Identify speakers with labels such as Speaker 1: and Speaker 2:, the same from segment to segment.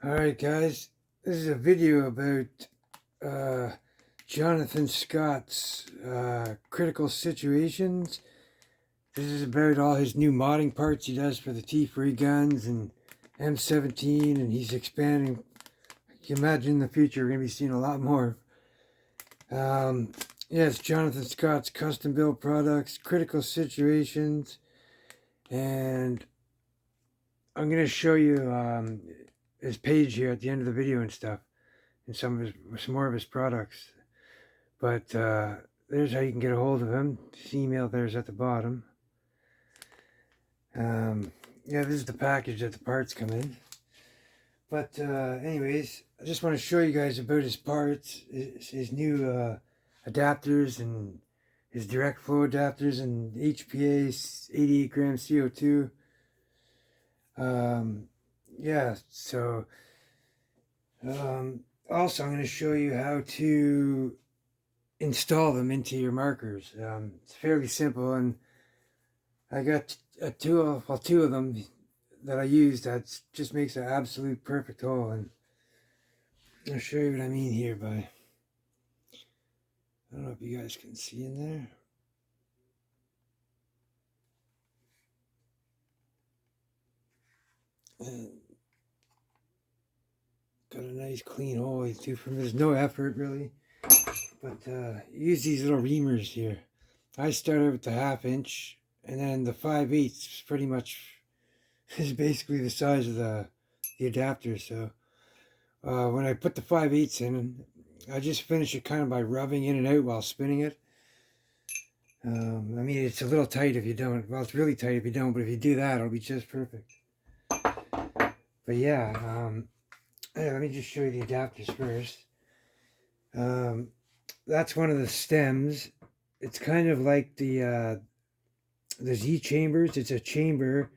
Speaker 1: Alright guys, this is a video about Jonathan Scott's critical situations. This is about all his new modding parts he does for the T4e guns and M17, and he's expanding. You can imagine in the future we're going to be seeing a lot more. It's Jonathan Scott's custom built products, critical situations, and I'm going to show you his page here at the end of the video and stuff, and some more of his products. But there's how you can get a hold of him. His email there's at the bottom. This is the package that the parts come in. But anyways, I just want to show you guys about his parts, his new adapters, and his direct flow adapters, and HPA 88 gram CO2. Also I'm going to show you how to install them into your markers. It's fairly simple, and I got two of them that I use that just makes an absolute perfect hole, and I'll show you what I mean here by, I don't know if you guys can see in there. And got a nice clean hole too. From there's no effort really, but use these little reamers here. I started with the 1/2 inch, and then the 5/8 pretty much is basically the size of the adapter. So when I put the 5/8 in, I just finish it kind of by rubbing in and out while spinning it. I mean, it's a little tight if you don't. Well, it's really tight if you don't, but if you do that, it'll be just perfect. But yeah, let me just show you the adapters first. That's one of the stems. It's kind of like the Z chambers. It's a chamber,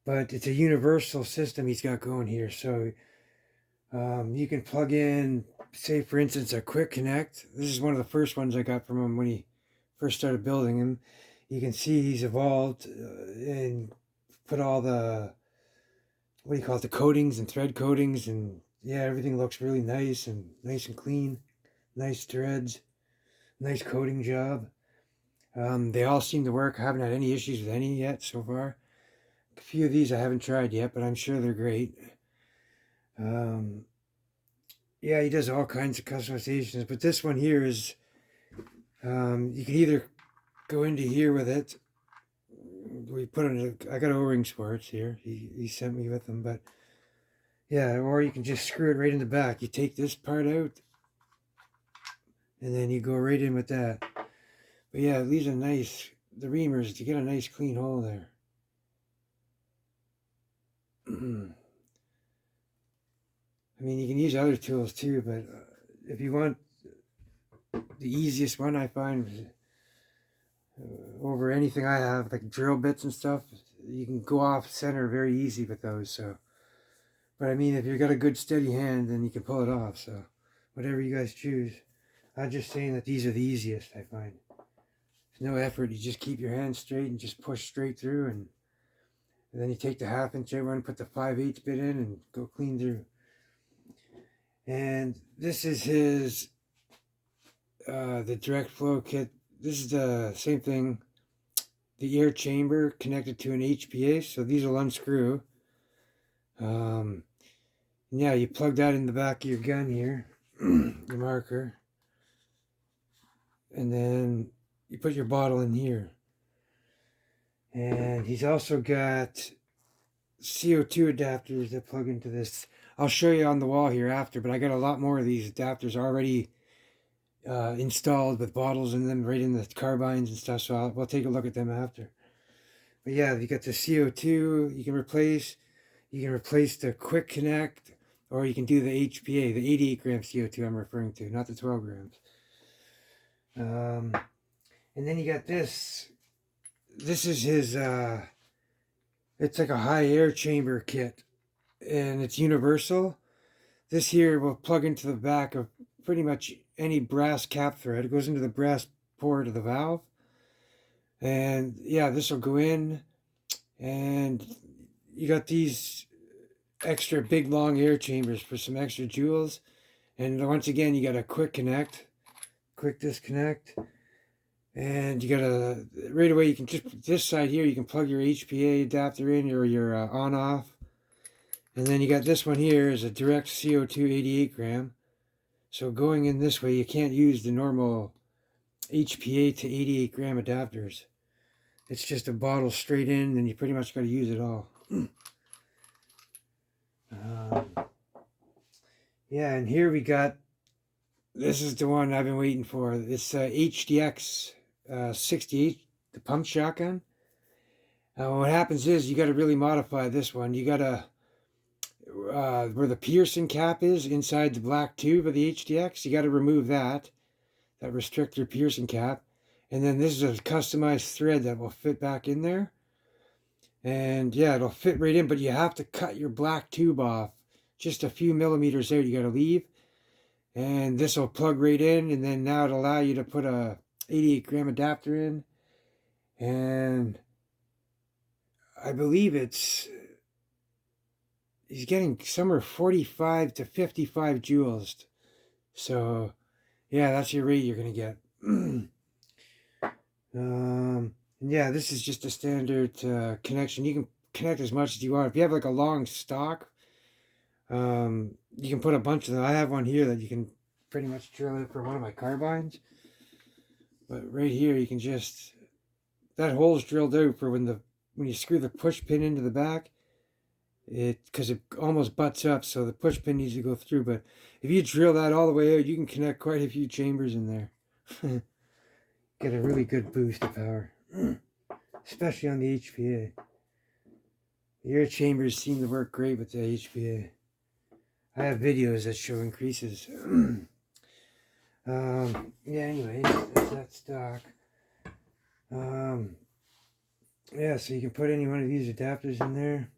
Speaker 1: but it's a universal system he's got going here. So you can plug in, say for instance, a quick connect. This is one of the first ones I got from him when he first started building him. You can see he's evolved and put all the, what do you call it, the coatings and thread coatings, and yeah, everything looks really nice and clean. Nice threads, nice coating job. They all seem to work. I haven't had any issues with any yet so far. A few of these I haven't tried yet, but I'm sure they're great. Yeah, he does all kinds of customizations, but this one here is, you can either go into here with it. We put in I got O-rings for it here. He sent me with them, but yeah, or you can just screw it right in the back. You take this part out, and then you go right in with that. But yeah, these are nice. The reamers, to get a nice clean hole there. I mean, you can use other tools too, but if you want the easiest one, I find over anything I have, like drill bits and stuff, you can go off center very easy with those. So, but I mean, if you've got a good steady hand, then you can pull it off. So, whatever you guys choose. I'm just saying that these are the easiest, I find. There's no effort. You just keep your hand straight and just push straight through, and then you take the 1/2 inch out and put the 5/8 bit in and go clean through. And this is his the direct flow kit. This is the same thing, the air chamber connected to an HPA, so these will unscrew. Yeah, you plug that in the back of your gun here, your marker, and then you put your bottle in here. And he's also got CO2 adapters that plug into this. I'll show you on the wall here after, but I got a lot more of these adapters already installed with bottles in them, right in the carbines and stuff, so we'll take a look at them after. But yeah, you got the CO2 you can replace. You can replace the quick connect, or you can do the HPA, the 88 gram CO2 I'm referring to, not the 12 grams. And then you got this. This is his, it's like a high air chamber kit, and it's universal. This here will plug into the back of pretty much any brass cap thread. It goes into the brass port of the valve. And yeah, this will go in, and you got these extra big long air chambers for some extra joules. And once again, you got a quick connect, quick disconnect. And you got a, right away, you can just, this side here, you can plug your HPA adapter in or your on off. And then you got this one here is a direct CO2 88 gram. So going in this way, you can't use the normal HPA to 88 gram adapters. It's just a bottle straight in, and you pretty much got to use it all. Yeah, and here we got, this is the one I've been waiting for. It's HDX 68, the pump shotgun. What happens is you got to really modify this one. You got to, where the Pearson cap is inside the black tube of the HDX, you got to remove that restrictor Pearson cap. And then this is a customized thread that will fit back in there. And yeah, it'll fit right in, but you have to cut your black tube off. Just a few millimeters out you got to leave. And this will plug right in, and then now it'll allow you to put a 88 gram adapter in. And I believe he's getting somewhere 45 to 55 joules. So yeah, that's your rate you're going to get. Yeah, this is just a standard connection. You can connect as much as you want. If you have like a long stock, you can put a bunch of them. I have one here that you can pretty much drill in for one of my carbines. But right here, you can just, that hole's drilled out for when you screw the push pin into the back, because it almost butts up, so the push pin needs to go through. But if you drill that all the way out, you can connect quite a few chambers in there. Get a really good boost of power, especially on the HPA. The air chambers seem to work great with the HPA. I have videos that show increases. Yeah, anyway, that's that stock. Yeah, so you can put any one of these adapters in there.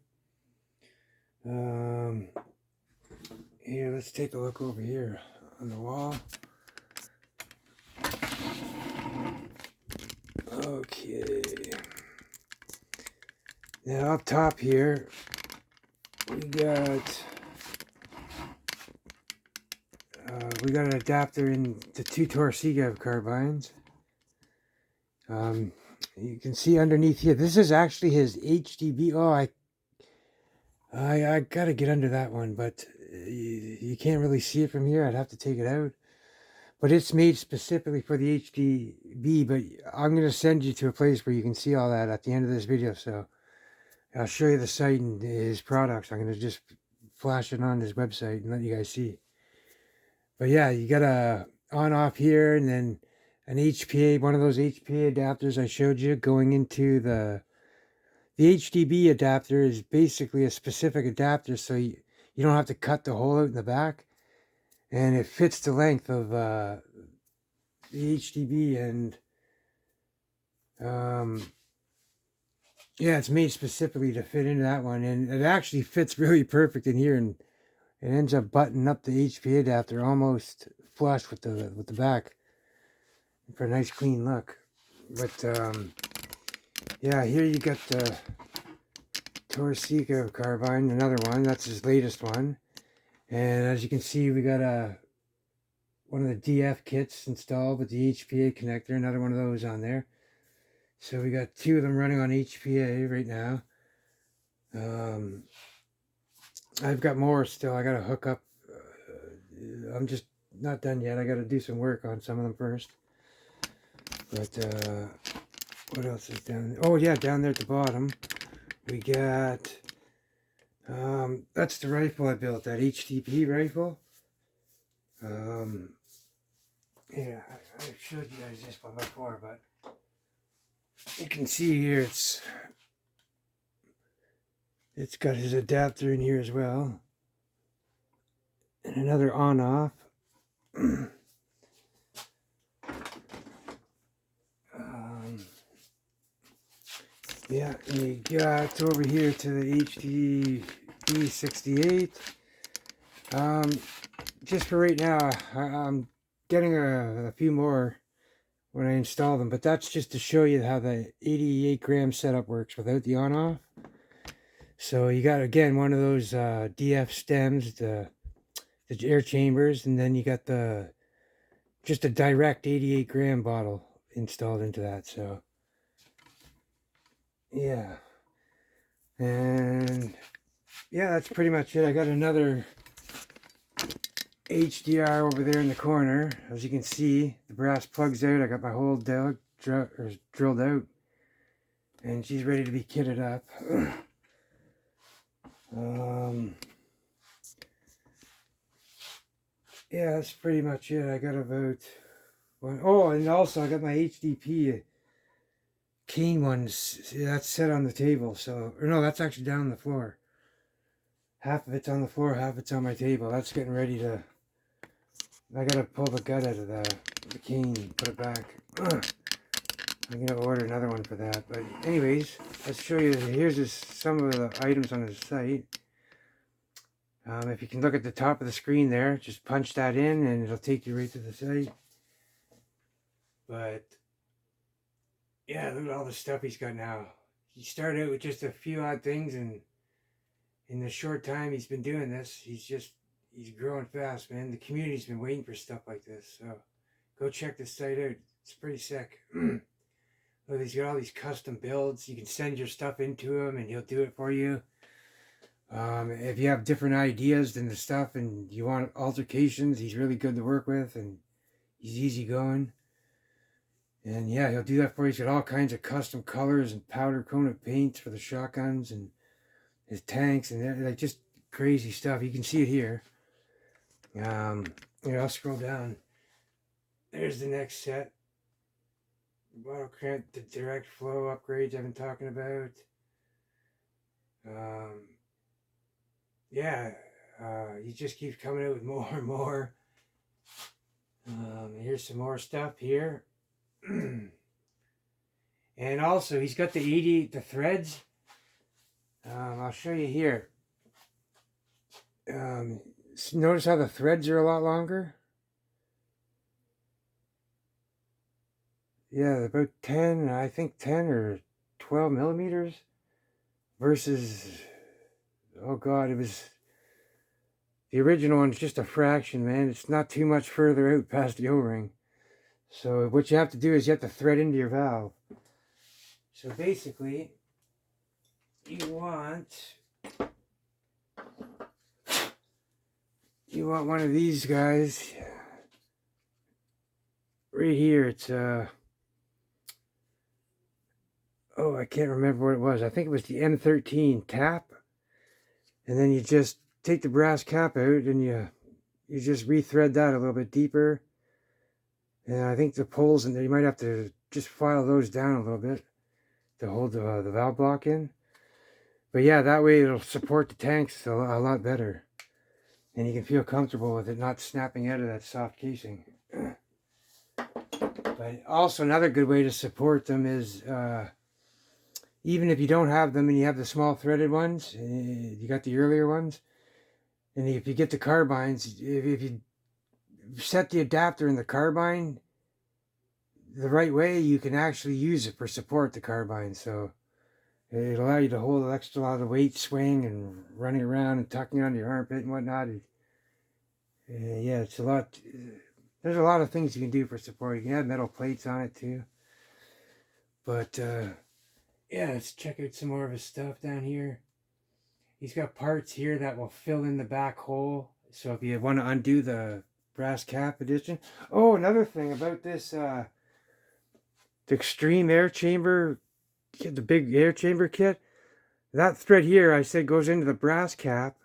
Speaker 1: Here, let's take a look over here on the wall. Okay. Now up top here, we got an adapter in the 2 Torsiga carbines. You can see underneath here, this is actually his HDB. Oh, I gotta get under that one, but you can't really see it from here. I'd have to take it out. But it's made specifically for the HDB, but I'm going to send you to a place where you can see all that at the end of this video. So I'll show you the site and his products. I'm going to just flash it on his website and let you guys see. But yeah, you got a on-off here, and then an HPA, one of those HPA adapters I showed you going into the HDB adapter is basically a specific adapter, so you don't have to cut the hole out in the back. And it fits the length of the HDB, and yeah, it's made specifically to fit into that one, and it actually fits really perfect in here, and it ends up buttoning up the HPA adapter almost flush with the back for a nice clean look. But yeah, here you got the Torsiga carbine, another one. That's his latest one. And as you can see, we got one of the DF kits installed with the HPA connector, another one of those on there. So we got 2 of them running on HPA right now. I've got more still. I got to hook up. I'm just not done yet. I got to do some work on some of them first. But what else is down there? Oh yeah, down there at the bottom, we got that's the rifle I built, that HTP rifle. Yeah, I showed you guys this one before, but you can see here it's got his adapter in here as well, and another on-off. Yeah, we got over here to the HDB 68. Just for right now, I'm getting a few more when I install them, but that's just to show you how the 88 gram setup works without the on-off. So you got, again, one of those DF stems, the air chambers, and then you got just a direct 88 gram bottle installed into that. So yeah, and yeah, that's pretty much it. I got another HDR over there in the corner. As you can see, the brass plug's out. I got my whole drilled out, and she's ready to be kitted up. Yeah, that's pretty much it. I got about one. Oh, and also I got my HDP cane ones. That's set on the table. So, or no, that's actually down on the floor. Half of it's on the floor, half it's on my table. That's getting ready to. I gotta pull the gut out of the cane, put it back. I'm gonna order another one for that. But anyways, let's show you. Here's just some of the items on the site. If you can look at the top of the screen there, just punch that in and it'll take you right to the site. But yeah, look at all the stuff he's got now. He started out with just a few odd things, and in the short time he's been doing this, he's growing fast, man. The community's been waiting for stuff like this. So go check this site out. It's pretty sick. Look, he's got all these custom builds. You can send your stuff into him and he'll do it for you. If you have different ideas than the stuff and you want altercations, he's really good to work with, and he's easygoing. And yeah, he'll do that for you. He's got all kinds of custom colors and powder coated paints for the shotguns and his tanks and like just crazy stuff. You can see it here. Here, I'll scroll down. There's the next set. Bottle cramp, the direct flow upgrades I've been talking about. Yeah, he just keeps coming out with more and more. Here's some more stuff here. And also, he's got the threads. I'll show you here. Notice how the threads are a lot longer? Yeah, about 10, I think 10 or 12 millimeters versus, oh God, it was, the original one's just a fraction, man. It's not too much further out past the O-ring. So what you have to do is you have to thread into your valve. So basically, you want one of these guys right here. It's oh, I can't remember what it was. I think it was the M13 tap, and then you just take the brass cap out and you just rethread that a little bit deeper. And I think the poles in there, you might have to just file those down a little bit to hold the valve block in. But yeah, that way it'll support the tanks a lot better. And you can feel comfortable with it not snapping out of that soft casing. But also another good way to support them is, even if you don't have them and you have the small threaded ones, you got the earlier ones, and if you get the carbines, if you set the adapter in the carbine the right way, you can actually use it for support the carbine. So it'll allow you to hold an extra lot of weight, swing, and running around and tucking it under your armpit and whatnot. Yeah, it's a lot. There's a lot of things you can do for support. You can add metal plates on it too. But yeah, let's check out some more of his stuff down here. He's got parts here that will fill in the back hole. So if you want to undo the brass cap addition. Oh, another thing about this, the extreme air chamber, the big air chamber kit. That thread here, I said, goes into the brass cap.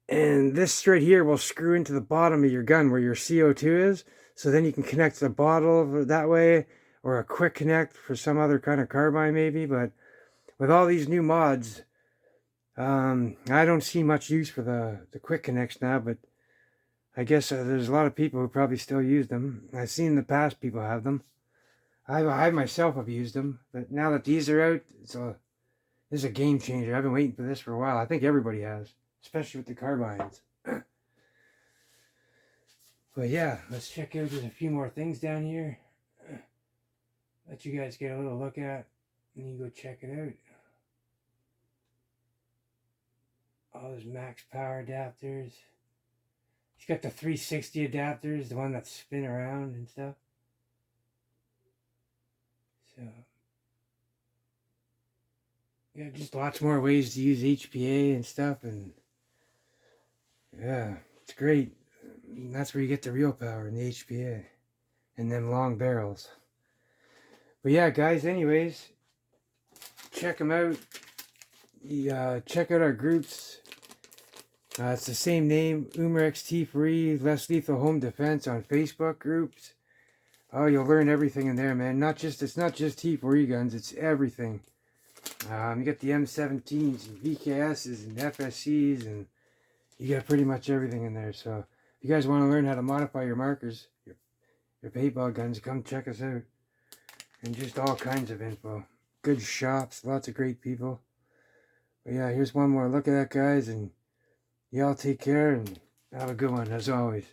Speaker 1: And this thread here will screw into the bottom of your gun where your CO2 is. So then you can connect the bottle that way, or a quick connect for some other kind of carbine maybe. But with all these new mods, I don't see much use for the quick connects now. But I guess there's a lot of people who probably still use them. I've seen in the past people have them. I myself have used them. But now that these are out, this is a game changer. I've been waiting for this for a while. I think everybody has, especially with the carbines. But yeah, let's check out. There's a few more things down here. Let you guys get a little look at, and you go check it out. all his max power adapters. He's got the 360 adapters, the one that spin around and stuff. So yeah, just lots more ways to use HPA and stuff, and yeah, it's great. And that's where you get the real power in the HPA and them long barrels. But yeah, guys, anyways, check them out. Check out our groups. It's the same name, umarex T4e Less Lethal Home Defense on Facebook groups. Oh, you'll learn everything in there, man. It's not just T4e guns, it's everything. You got the M17s and VKSs and FSCs, and you got pretty much everything in there. So if you guys want to learn how to modify your markers, your paintball guns, come check us out. And just all kinds of info. Good shops, lots of great people. But yeah, here's one more look at that, guys, and y'all take care and have a good one as always.